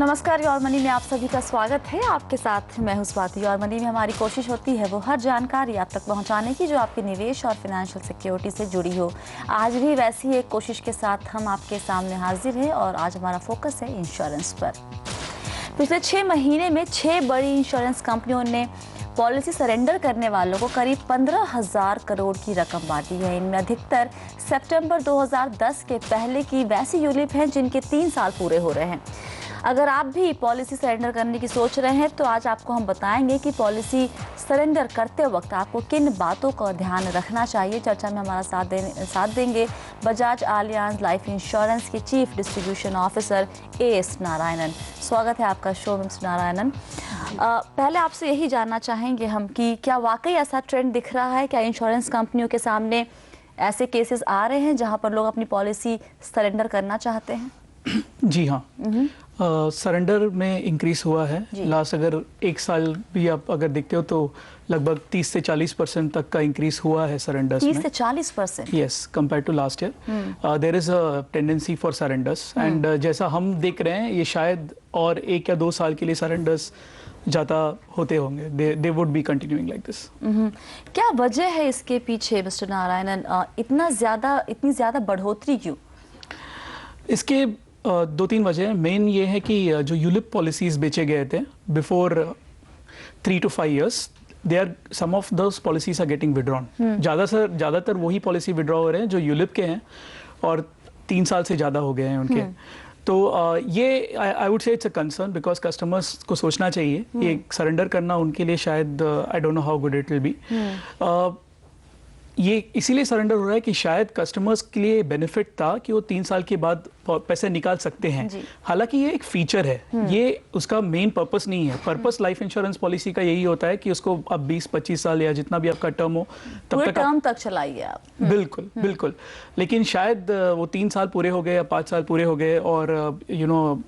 नमस्कार, your money में आप सभी का स्वागत है। आपके साथ मैं हूं स्वाति। योर मनी में हमारी कोशिश होती है वो हर जानकारी आप तक पहुंचाने की जो आपके निवेश और फाइनेंशियल सिक्योरिटी से जुड़ी हो। आज भी वैसी ही एक कोशिश के साथ हम आपके सामने हाजिर हैं और आज हमारा फोकस है इंश्योरेंस पर। पिछले 6 महीने में 6 बड़ी इंश्योरेंस कंपनियों ने पॉलिसी सरेंडर करने वालों को करीब 15,000 करोड़ की रकम बांटी है। इनमें अधिकतर सितंबर 2010 के पहले की वैसी यूलिप हैं जिनके 3 साल पूरे हो रहे हैं। अगर आप भी पॉलिसी सरेंडर करने की सोच रहे हैं तो आज आपको हम बताएंगे कि पॉलिसी सरेंडर करते वक्त आपको किन बातों का ध्यान रखना चाहिए। चर्चा में हमारा साथ देंगे बजाज आलियांज लाइफ इंश्योरेंस के chief distribution officer as Narayanan. स्वागत है आपका शो में मिस्टर नारायणन। पहले आपसे यही जानना चाहेंगे हम कि क्या वाकई ऐसा ट्रेंड दिख रहा है, क्या इंश्योरेंस कंपनियों के सामने ऐसे केसेस आ रहे हैं जहां पर लोग अपनी पॉलिसी सरेंडर करना चाहते हैं? जी हाँ, सरेंडर में इंक्रीज हुआ है। लास्ट अगर 1 साल भी आप अगर देखते हो तो लगभग 30 से 40% तक का इंक्रीज हुआ है सरेंडर्स में। 30 से 40%? Yes, compare to last year there is a tendency for surrenders and जैसा हम देख रहे हैं ये शायद और 1 या 2 साल के लिए सरेंडर्स ज़्यादा होते होंगे। They would be continuing like this. क्या वजह है इसके पीछे मिस्टर नारायणन? इतनी ज़्यादा बढ़ोतरी क्यों? इसके 2-3 वजह है। मेन ये है कि जो यूलिप पॉलिसीज बेचे गए थे before 3 to 5 years, they are some of those policies are getting withdrawn. ज़्यादातर वही पॉलिसी विड्रॉ हो रहे हैं जो यूलिप के हैं और 3 साल से ज़्यादा हो गए हैं उनके। तो ये I would say it's a concern because customers को सोचना चाहिए ये सरेंडर करना उनके लिए शायद I don't know how good it will be. ये इसीलिए सरेंडर हो रहा है कि शायद कस्टमर्स के लिए बेनिफिट था कि वो 3 साल के बाद पैसे निकाल सकते हैं। हालांकि ये एक फीचर है, ये उसका मेन पर्पस नहीं है। पर्पस लाइफ इंश्योरेंस पॉलिसी का यही होता है कि उसको अब 20-25 साल या जितना भी आपका टर्म हो तब तक चलाइए आप। बिल्कुल बिल्कुल। लेकिन शायद वो 3 साल पूरे हो गए या 5 साल पूरे हो गए और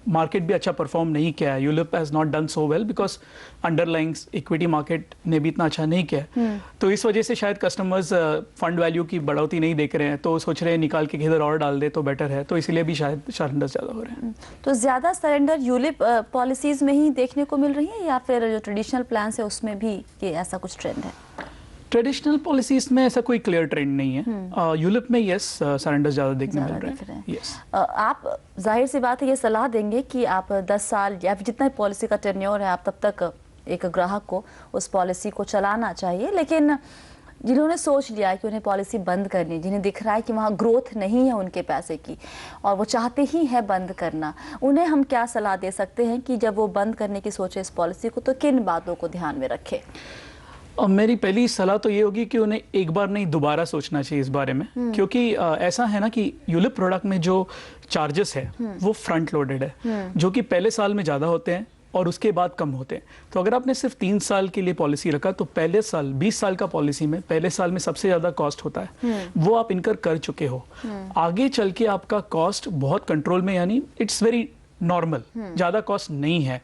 मार्केट भी अच्छा परफॉर्म नहीं किया है। ULIP has not done so well because underlying equity market ने भी इतना अच्छा नहीं किया। तो इस वजह से शायद कस्टमर्स फंड वैल्यू की बढ़ोतरी नहीं देख रहे हैं, तो सोच रहे हैं निकाल के किधर और डाल दे तो बेटर है। तो इसीलिए भी शायद सरेंडर ज़्यादा हो रहे हैं। तो ज़्यादा सरेंडर यूलिप पॉलिसीज में ही देखने को मिल रही है या फिर जो ट्रेडिशनल प्लान है उसमें भी ये ऐसा कुछ ट्रेंड है? ट्रेडिशनल पॉलिसीज में ऐसा कोई क्लियर ट्रेंड नहीं है। यूलिप में यस सरेंडर ज़्यादा देखने मिल रहे हैं। यस, आप जाहिर सी बात है ये सलाह देंगे कि आप 10 साल या जितना पॉलिसी का टेन्योर है आप तब तक एक ग्राहक को उस पॉलिसी को चलाना चाहिए। लेकिन जिन्होंने सोच लिया है कि उन्हें पॉलिसी बंद करनी, जिन्हें दिख रहा है कि वहाँ ग्रोथ नहीं है उनके पैसे की और वो चाहते ही है बंद करना, उन्हें हम क्या सलाह दे सकते हैं कि जब वो बंद करने की सोचे इस पॉलिसी को तो किन बातों को ध्यान में रखें? मेरी पहली सलाह तो ये होगी कि उन्हें एक बार नहीं दोबारा सोचना चाहिए इस बारे में। क्योंकि ऐसा है ना कि यूलिप प्रोडक्ट में जो चार्जेस है वो फ्रंट लोडेड है, जो कि पहले साल में ज़्यादा होते हैं और उसके बाद कम होते हैं। तो अगर आपने सिर्फ 3 साल के लिए पॉलिसी रखा तो पहले साल 20 साल का पॉलिसी में पहले साल में सबसे ज़्यादा कॉस्ट होता है, वो आप इनकर कर चुके हो। आगे चल के आपका कॉस्ट बहुत कंट्रोल में, यानी इट्स वेरी नॉर्मल, ज़्यादा कॉस्ट नहीं है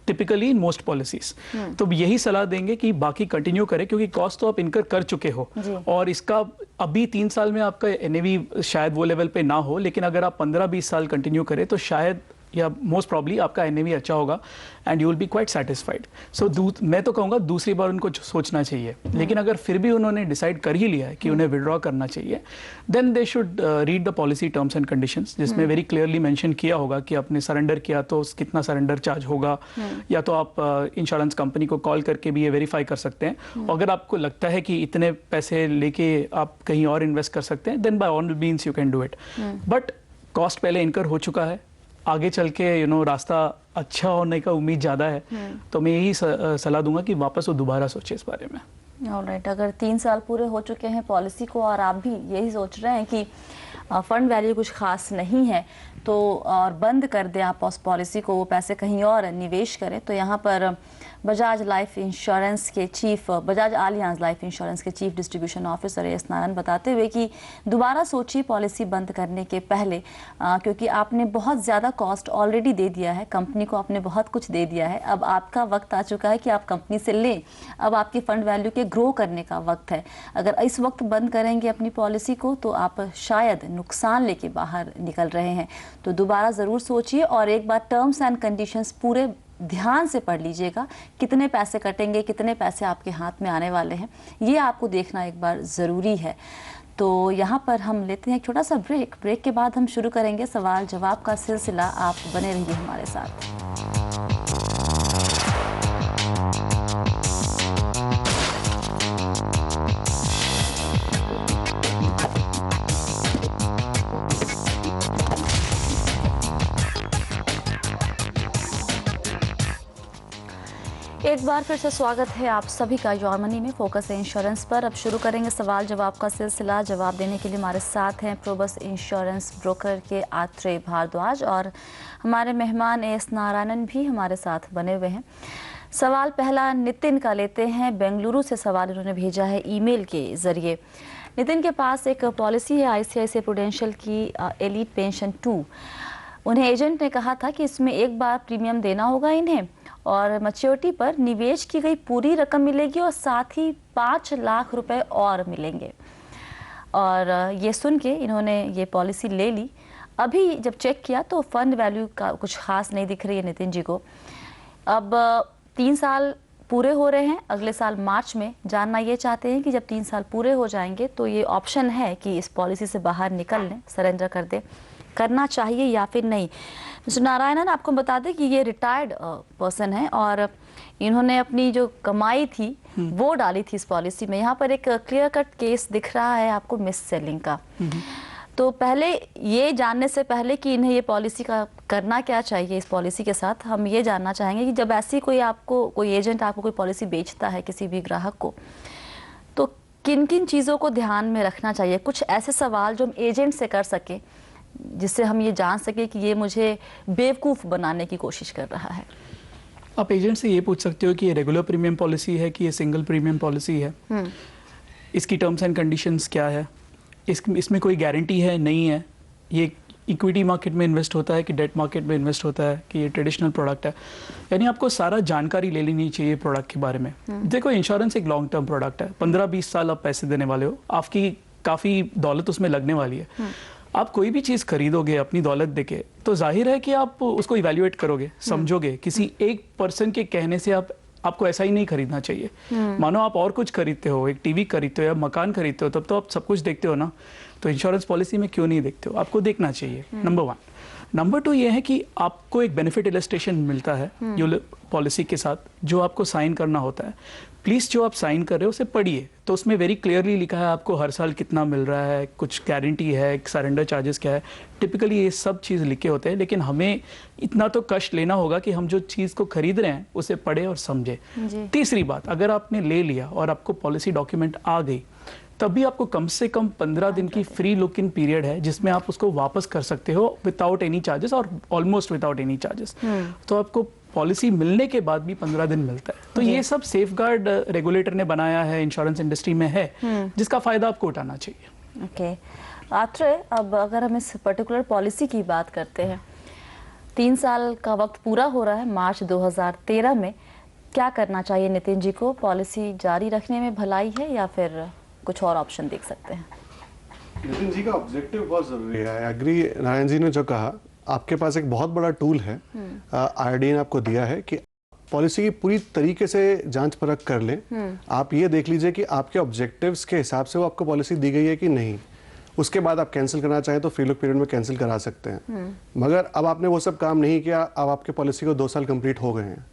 टिपिकली इन मोस्ट पॉलिसीज। तो यही सलाह देंगे कि बाकी कंटिन्यू करें क्योंकि कॉस्ट तो आप इनकर कर चुके हो और इसका अभी 3 साल में आपका एनएवी शायद वो लेवल पे ना हो, लेकिन अगर आप 15-20 साल कंटिन्यू करें तो शायद या मोस्ट प्रॉब्ली आपका एनएवी अच्छा होगा and you will be quite satisfied. So मैं तो कहूँगा दूसरी बार उनको सोचना चाहिए। लेकिन अगर फिर भी उन्होंने डिसाइड कर ही लिया है कि उन्हें विड्रॉ करना चाहिए, then they should read the policy terms and conditions, जिसमें वेरी क्लियरली मेंशन किया होगा कि आपने सरेंडर किया तो कितना सरेंडर चार्ज होगा, या तो आप इंश्योरेंस कंपनी को कॉल करके भी ये वेरीफाई कर सकते हैं। अगर आपको लगता है कि इतने पैसे लेके आप कहीं और इन्वेस्ट कर सकते हैं, then by all means you can do it. But cost पहले इनकर हो चुका है, आगे चल के रास्ता अच्छा होने का उम्मीद ज़्यादा है। तो मैं यही सलाह दूंगा कि वापस वो दोबारा सोचे इस बारे में। ऑलराइट, अगर 3 साल पूरे हो चुके हैं पॉलिसी को और आप भी यही सोच रहे हैं कि फंड वैल्यू कुछ खास नहीं है तो और बंद कर दें आप उस पॉलिसी को, वो पैसे कहीं और निवेश करें, तो यहाँ पर बजाज लाइफ इंश्योरेंस के chief, Bajaj Allianz life insurance के chief distribution officer S Narayan बताते हुए कि दोबारा सोचिए पॉलिसी बंद करने के पहले, क्योंकि आपने बहुत ज़्यादा कॉस्ट ऑलरेडी दे दिया है, कंपनी को आपने बहुत कुछ दे दिया है। अब आपका वक्त आ चुका है कि आप कंपनी से लें, अब आपकी फंड वैल्यू के ग्रो करने का वक्त है। अगर इस वक्त बंद करेंगे अपनी पॉलिसी को तो आप शायद नुकसान लेके बाहर निकल रहे हैं। तो दोबारा ज़रूर सोचिए और एक बार टर्म्स एंड कंडीशंस पूरे ध्यान से पढ़ लीजिएगा। कितने पैसे कटेंगे, कितने पैसे आपके हाथ में आने वाले हैं, ये आपको देखना एक बार ज़रूरी है। तो यहाँ पर हम लेते हैं एक छोटा सा ब्रेक के बाद हम शुरू करेंगे सवाल जवाब का सिलसिला। आप बने रहिए हमारे साथ। एक बार फिर से स्वागत है आप सभी का योर मनी में फोकस है इंश्योरेंस पर। अब शुरू करेंगे सवाल जवाब का सिलसिला। जवाब देने के लिए हमारे साथ हैं प्रोबस इंश्योरेंस ब्रोकर के आत्रेय भारद्वाज और हमारे मेहमान एस नारायणन भी हमारे साथ बने हुए हैं। सवाल पहला नितिन का लेते हैं। बेंगलुरु से सवाल इन्होंने भेजा है ईमेल के ज़रिए। नितिन के पास एक पॉलिसी है आईसीआईसीआई प्रूडेंशियल की एलीट पेंशन 2। उन्हें एजेंट ने कहा था कि इसमें एक बार प्रीमियम देना होगा इन्हें और मैच्योरिटी पर निवेश की गई पूरी रकम मिलेगी और साथ ही 5 लाख रुपए और मिलेंगे। और ये सुन के इन्होंने ये पॉलिसी ले ली। अभी जब चेक किया तो फंड वैल्यू का कुछ खास नहीं दिख रही है नितिन जी को। अब 3 साल पूरे हो रहे हैं, अगले साल मार्च में। जानना ये चाहते हैं कि जब 3 साल पूरे हो जाएंगे तो ये ऑप्शन है कि इस पॉलिसी से बाहर निकल लें, सरेंडर कर दें, करना चाहिए या फिर नहीं। मिस्टर नारायणन, आपको बता दें कि ये रिटायर्ड पर्सन है और इन्होंने अपनी जो कमाई थी वो डाली थी इस पॉलिसी में। यहाँ पर एक क्लियर कट केस दिख रहा है आपको मिस सेलिंग का। तो पहले ये जानने से पहले कि इन्हें ये पॉलिसी का करना क्या चाहिए इस पॉलिसी के साथ, हम ये जानना चाहेंगे कि जब ऐसी कोई एजेंट आपको कोई पॉलिसी बेचता है किसी भी ग्राहक को, तो किन किन चीज़ों को ध्यान में रखना चाहिए। कुछ ऐसे सवाल जो हम एजेंट से कर सके जिससे हम ये जान सके कि ये मुझे बेवकूफ़ बनाने की कोशिश कर रहा है। आप एजेंट से ये पूछ सकते हो कि ये रेगुलर प्रीमियम पॉलिसी है कि ये सिंगल प्रीमियम पॉलिसी है, इसकी टर्म्स एंड कंडीशंस क्या है, इसमें कोई गारंटी है नहीं है, ये इक्विटी मार्केट में इन्वेस्ट होता है कि डेट मार्केट में इन्वेस्ट होता है कि ये ट्रेडिशनल प्रोडक्ट है। यानी आपको सारा जानकारी ले लेनी चाहिए प्रोडक्ट के बारे में। देखो, इंश्योरेंस एक लॉन्ग टर्म प्रोडक्ट है। 15-20 साल आप पैसे देने वाले हो, आपकी काफ़ी दौलत उसमें लगने वाली है। आप कोई भी चीज़ खरीदोगे अपनी दौलत देके तो जाहिर है कि आप उसको इवैल्यूएट करोगे, समझोगे। किसी एक पर्सन के कहने से आपको ऐसा ही नहीं खरीदना चाहिए। मानो आप और कुछ खरीदते हो, एक टीवी खरीदते हो या मकान खरीदते हो, तब तो आप सब कुछ देखते हो ना। तो इंश्योरेंस पॉलिसी में क्यों नहीं देखते हो? आपको देखना चाहिए, नंबर 1। नंबर 2 ये है कि आपको एक बेनिफिट इलस्ट्रेशन मिलता है यूलिप पॉलिसी के साथ जो आपको साइन करना होता है। प्लीज़ जो आप साइन कर रहे हो उसे पढ़िए, तो उसमें वेरी क्लियरली लिखा है आपको हर साल कितना मिल रहा है, कुछ गारंटी है, सरेंडर चार्जेस क्या है। टिपिकली ये सब चीज़ लिखे होते हैं, लेकिन हमें इतना तो कष्ट लेना होगा कि हम जो चीज़ को खरीद रहे हैं उसे पढ़े और समझे। तीसरी बात, अगर आपने ले लिया और आपको पॉलिसी डॉक्यूमेंट आ गई, तभी आपको कम से कम 15 दिन की फ्री लुक इन पीरियड है जिसमें आप उसको वापस कर सकते हो विदाउट एनी चार्जेस और ऑलमोस्ट विदाउट एनी चार्जेस। तो आपको पॉलिसी मिलने के बाद भी 15 दिन मिलता है। तो ये सब सेफगार्ड रेगुलेटर ने बनाया है, इंश्योरेंस इंडस्ट्री में है, जिसका फायदा आपको उठाना चाहिए। ओके आत्रेय, अब अगर हम इस पर्टिकुलर पॉलिसी की बात करते हैं, 3 साल का वक्त पूरा हो रहा है मार्च 2013 में, क्या करना चाहिए नितिन जी को? पॉलिसी जारी रखने में भलाई है या फिर कुछ और ऑप्शन देख सकते हैं? नितिन जी का ऑब्जेक्टिव बहुत जरूरी है। आई एग्री नारायण जी ने जो कहा, आपके पास एक बहुत बड़ा टूल है, आरडी ने आपको दिया है कि पॉलिसी की पूरी तरीके से जांच परख कर लें। आप ये देख लीजिए कि आपके ऑब्जेक्टिव्स के हिसाब से वो आपको पॉलिसी दी गई है कि नहीं। उसके बाद आप कैंसिल करना चाहें तो फ्री लुक पीरियड में कैंसिल करा सकते हैं। मगर अब आपने वो सब काम नहीं किया, अब आपके पॉलिसी को 2 साल कंप्लीट हो गए हैं।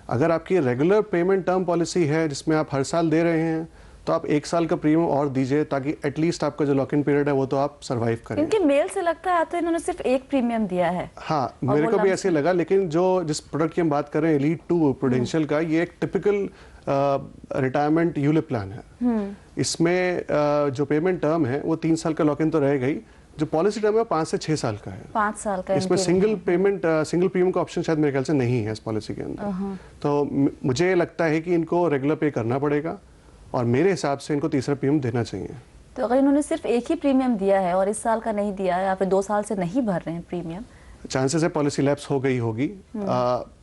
अगर आपकी रेगुलर पेमेंट टर्म पॉलिसी है जिसमें आप हर साल दे रहे हैं, तो आप 1 साल का प्रीमियम और दीजिए ताकि एटलीस्ट आपका जो लॉक इन पीरियड है वो तो आप सरवाइव करें। इनके मेल से लगता है तो इन्होंने सिर्फ एक प्रीमियम दिया है। हाँ, मेरे को भी ऐसे लगा, लेकिन जिस प्रोडक्ट की हम बात कर रहे हैं एलीट 2 प्रूडेंशियल का, ये एक टिपिकल रिटायरमेंट यूलिप प्लान है। इसमें जो पेमेंट टर्म है वो 3 साल का लॉक इन तो रहेगा ही, जो पॉलिसी टर्म है 5 से 6 साल का है। 5 साल का इसमें इनके सिंगल लिए। प्रीमियम का ऑप्शन शायद मेरे ख्याल से नहीं है इस पॉलिसी के अंदर। तो मुझे लगता है कि इनको रेगुलर पे करना पड़ेगा और मेरे हिसाब से इनको तीसरा प्रीमियम देना चाहिए। तो अगर इन्होंने सिर्फ एक ही प्रीमियम दिया है और इस साल का नहीं दिया है या फिर 2 साल से नहीं भर रहे हैं प्रीमियम, चांसेस है पॉलिसी लैप्स हो गई होगी।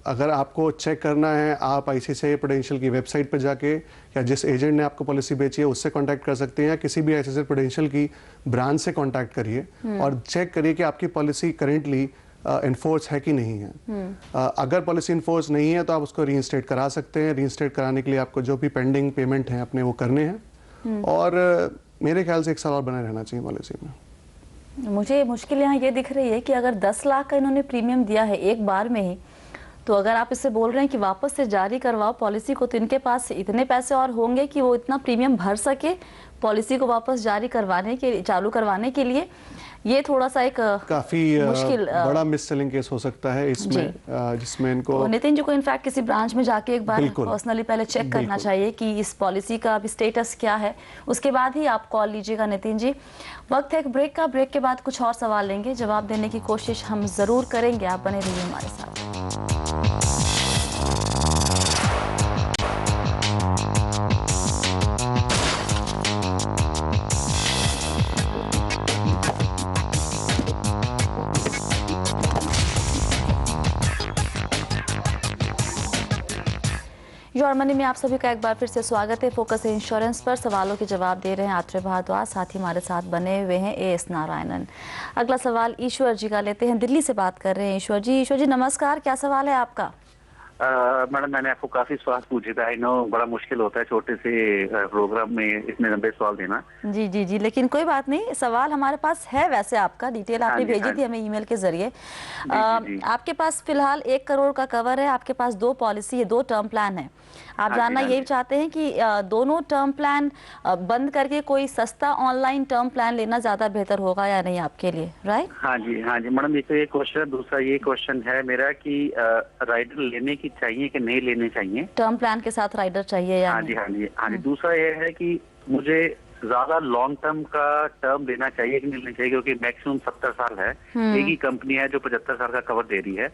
अगर आपको चेक करना है, आप आईसीआईसीआई प्रूडेंशियल की वेबसाइट पर जाके या जिस एजेंट ने आपको पॉलिसी बेची है उससे कांटेक्ट कर सकते हैं, या किसी भी आईसीआईसीआई प्रूडेंशियल की ब्रांच से कांटेक्ट करिए और चेक करिए कि आपकी पॉलिसी करेंटली इन्फोर्स है कि नहीं है। अगर पॉलिसी इन्फोर्स नहीं है तो आप उसको रीइंस्टेट करा सकते हैं। रीइंस्टेट कराने के लिए आपको जो भी पेंडिंग पेमेंट है अपने वो करने हैं और मेरे ख्याल से 1 साल और बना रहना चाहिए पॉलिसी में। मुझे मुश्किल यहाँ ये दिख रही है कि अगर 10 लाख का इन्होंने प्रीमियम दिया है एक बार में ही, तो अगर आप इससे बोल रहे हैं कि वापस से जारी करवाओ पॉलिसी को, तो इनके पास इतने पैसे और होंगे कि वो इतना प्रीमियम भर सके पॉलिसी को वापस जारी करवाने के चालू करवाने के लिए। ये थोड़ा सा एक काफी मुश्किल बड़ा मिस सेलिंग केस हो सकता है इसमें, जिसमें इनको तो नितिन जी को इनफैक्ट किसी ब्रांच में जाके एक बार बिल्कुल, पर्सनली पहले चेक करना चाहिए कि इस पॉलिसी का अभी स्टेटस क्या है, उसके बाद ही आप कॉल लीजिएगा। नितिन जी, वक्त है एक ब्रेक का। ब्रेक के बाद कुछ और सवाल लेंगे, जवाब देने की कोशिश हम जरूर करेंगे। आप बने रहिए हमारे साथ। योर मनी में आप सभी का एक बार फिर से स्वागत है। फोकस है इंश्योरेंस पर। सवालों के जवाब दे रहे हैं आत्रेय भारद्वाज, साथ ही हमारे साथ बने हुए हैं एएस नारायणन। अगला सवाल ईश्वर जी का लेते हैं, दिल्ली से बात कर रहे हैं ईश्वर जी। ईश्वर जी नमस्कार, क्या सवाल है आपका? मैडम, मैंने आपको काफी सवाल पूछे थे। आई नो बड़ा मुश्किल होता है छोटे से प्रोग्राम में इतने लंबे सवाल देना। जी जी जी, लेकिन कोई बात नहीं, सवाल हमारे पास है वैसे आपका, डिटेल आपने भेजी थी हमें ईमेल के जरिए। आपके पास फिलहाल 1 करोड़ का कवर है, आपके पास 2 पॉलिसी है, 2 टर्म प्लान है। आप जानना यही चाहते हैं कि दोनों टर्म प्लान बंद करके कोई सस्ता ऑनलाइन टर्म प्लान लेना ज्यादा बेहतर होगा या नहीं आपके लिए, राइट? हाँ जी मैडम, एक तो ये क्वेश्चन है। दूसरा ये क्वेश्चन है मेरा कि राइडर लेने की चाहिए कि नहीं लेने चाहिए, टर्म प्लान के साथ राइडर चाहिए या नहीं? हाँ जी। दूसरा ये है कि मुझे ज्यादा लॉन्ग टर्म का टर्म लेना चाहिए कि नहीं लेना चाहिए, क्योंकि मैक्सिमम 70 साल है। एक ही कंपनी है जो 75 साल का कवर दे रही है।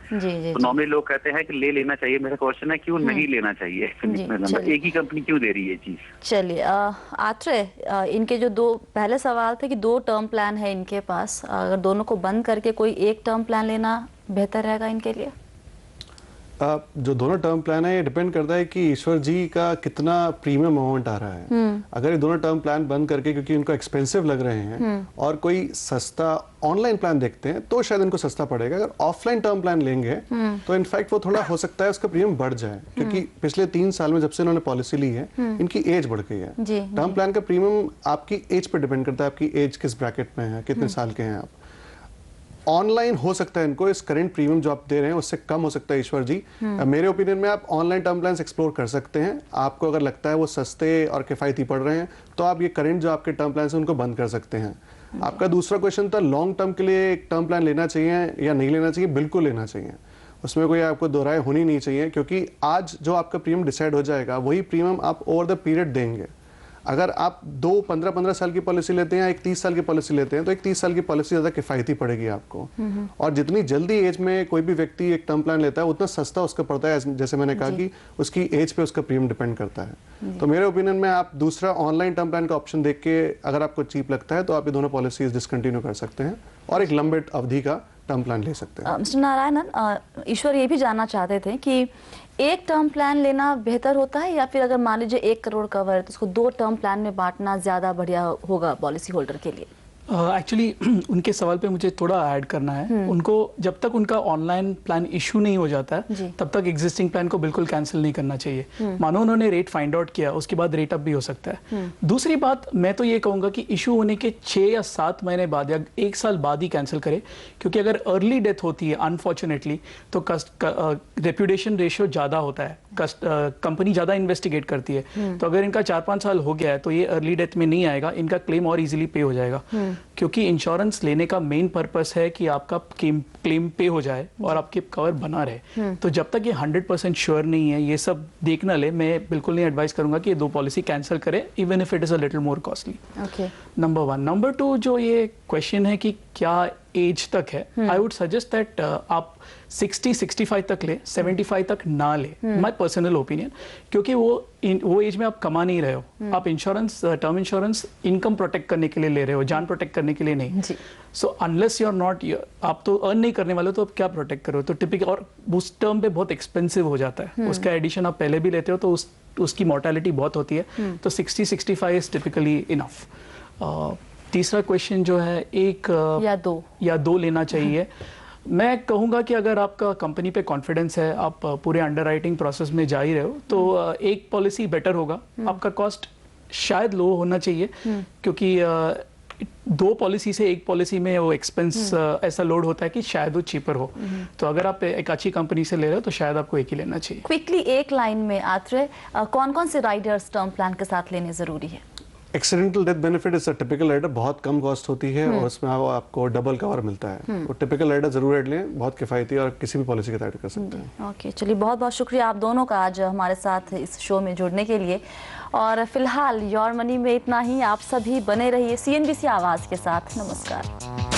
तो नॉर्मली लोग कहते हैं कि ले लेना चाहिए। मेरा क्वेश्चन है क्यों नहीं लेना चाहिए, एक ही कंपनी क्यों दे रही है चीज? चलिए आत्रेय, इनके जो 2 पहले सवाल थे कि 2 टर्म प्लान है इनके पास, अगर दोनों को बंद करके कोई एक टर्म प्लान लेना बेहतर रहेगा इनके लिए? जो दोनों टर्म प्लान है ये डिपेंड करता है कि ईश्वर जी का कितना प्रीमियम अमाउंट आ रहा है। अगर ये दोनों टर्म प्लान बंद करके, क्योंकि इनको एक्सपेंसिव लग रहे हैं, और कोई सस्ता ऑनलाइन प्लान देखते हैं तो शायद इनको सस्ता पड़ेगा। अगर ऑफलाइन टर्म प्लान लेंगे तो इनफैक्ट वो थोड़ा हो सकता है उसका प्रीमियम बढ़ जाए, क्योंकि पिछले 3 साल में जब से इन्होंने पॉलिसी ली है इनकी एज बढ़ गई है। टर्म प्लान का प्रीमियम आपकी एज पे डिपेंड करता है, आपकी एज किस ब्रैकेट में है, कितने साल के हैं आप। ऑनलाइन हो सकता है इनको इस करंट प्रीमियम जो आप दे रहे हैं उससे कम हो सकता है ईश्वर जी। मेरे ओपिनियन में आप ऑनलाइन टर्म प्लान्स एक्सप्लोर कर सकते हैं। आपको अगर लगता है वो सस्ते और किफायती पड़ रहे हैं तो आप ये करंट जो आपके टर्म प्लान्स हैं उनको बंद कर सकते हैं। आपका दूसरा क्वेश्चन था लॉन्ग टर्म के लिए एक टर्म प्लान लेना चाहिए या नहीं लेना चाहिए। बिल्कुल लेना चाहिए, उसमें कोई आपको दो राय होनी नहीं चाहिए, क्योंकि आज जो आपका प्रीमियम डिसाइड हो जाएगा वही प्रीमियम आप ओवर द पीरियड देंगे। अगर आप 2 15 साल की पॉलिसी लेते हैं, एक 30 साल की पॉलिसी लेते हैं, तो एक 30 साल की पॉलिसी ज़्यादा किफ़ायती पड़ेगी आपको। और जितनी जल्दी एज में कोई भी व्यक्ति एक टर्म प्लान लेता है उतना सस्ता उसका पड़ता है। जैसे मैंने कहा कि उसकी एज पे उसका प्रीमियम डिपेंड करता है। तो मेरे ओपिनियन में आप दूसरा ऑनलाइन टर्म प्लान का ऑप्शन देख के अगर आपको चीप लगता है तो आप ये दोनों पॉलिसीज डिसकंटिन्यू कर सकते हैं और एक लंबे अवधि का टर्म प्लान ले सकते हैं। मिस्टर नारायणन, ईश्वर ये भी जानना चाहते थे कि एक टर्म प्लान लेना बेहतर होता है या फिर अगर मान लीजिए 1 करोड़ कवर है तो उसको 2 टर्म प्लान में बांटना ज्यादा बढ़िया होगा पॉलिसी होल्डर के लिए? एक्चुअली उनके सवाल पे मुझे थोड़ा ऐड करना है। उनको जब तक उनका ऑनलाइन प्लान इशू नहीं हो जाता है तब तक एग्जिस्टिंग प्लान को बिल्कुल कैंसिल नहीं करना चाहिए। मानो उन्होंने रेट फाइंड आउट किया, उसके बाद रेट अप भी हो सकता है। दूसरी बात मैं तो ये कहूँगा कि इशू होने के 6 या 7 महीने बाद या 1 साल बाद ही कैंसिल करे, क्योंकि अगर अर्ली डेथ होती है अनफॉर्चुनेटली तो रेप्यूटेशन रेशियो ज़्यादा होता है कंपनी ज़्यादा इन्वेस्टिगेट करती है, तो अगर इनका 4-5 साल हो गया है तो ये अर्ली डेथ में नहीं आएगा, इनका क्लेम और इजीली पे हो जाएगा। क्योंकि इंश्योरेंस लेने का मेन पर्पस है कि आपका क्लेम पे हो जाए और आपके कवर बना रहे। तो जब तक ये 100% श्योर नहीं है, ये सब देख ना ले, मैं बिल्कुल नहीं एडवाइस करूंगा कि ये 2 पॉलिसी कैंसिल करें, even if it is a little more costly. Number 1। Number 2, जो ये क्वेश्चन है कि क्या एज तक है, आई वुड सजेस्ट दैट आप 60-65 तक ले, 75 तक ना ले, माय पर्सनल ओपिनियन। क्योंकि वो एज में आप कमा नहीं रहे हो, आप insurance, term insurance income protect करने के लिए ले रहे हो, जान प्रोटेक्ट करने के लिए नहीं। So unless you are not, आप तो अर्न नहीं करने वाले, तो आप क्या प्रोटेक्ट करो? तो टिपिकल, और उस टर्म पे बहुत एक्सपेंसिव हो जाता है, उसका एडिशन आप पहले भी लेते हो तो उसकी मोर्टेलिटी बहुत होती है। तो 60-65 इज टिपिकली इनफ। तीसरा क्वेश्चन जो है, एक या दो लेना चाहिए। मैं कहूँगा कि अगर आपका कंपनी पे कॉन्फिडेंस है, आप पूरे अंडरराइटिंग प्रोसेस में जा ही रहे हो, तो एक पॉलिसी बेटर होगा। आपका कॉस्ट शायद लो होना चाहिए, क्योंकि 2 पॉलिसी से एक पॉलिसी में वो एक्सपेंस ऐसा लोड होता है कि शायद वो चीपर हो। तो अगर आप एक अच्छी कंपनी से ले रहे हो तो शायद आपको एक ही लेना चाहिए। क्विकली एक लाइन में आत्रेय, कौन-कौन से राइडर्स टर्म प्लान के साथ लेने जरूरी है? Accidental death benefit is a typical rider, बहुत कम कॉस्ट होती है और उसमें आपको डबल कवर मिलता है। वो टिपिकल राइडर जरूर ऐड लें, बहुत किफायती और किसी भी पॉलिसी के तहत कर सकते हैं। ओके, चलिए, बहुत बहुत शुक्रिया आप दोनों का आज हमारे साथ इस शो में जुड़ने के लिए। और फिलहाल योर मनी में इतना ही। आप सभी बने रहिए CNBC आवाज़ के साथ। नमस्कार।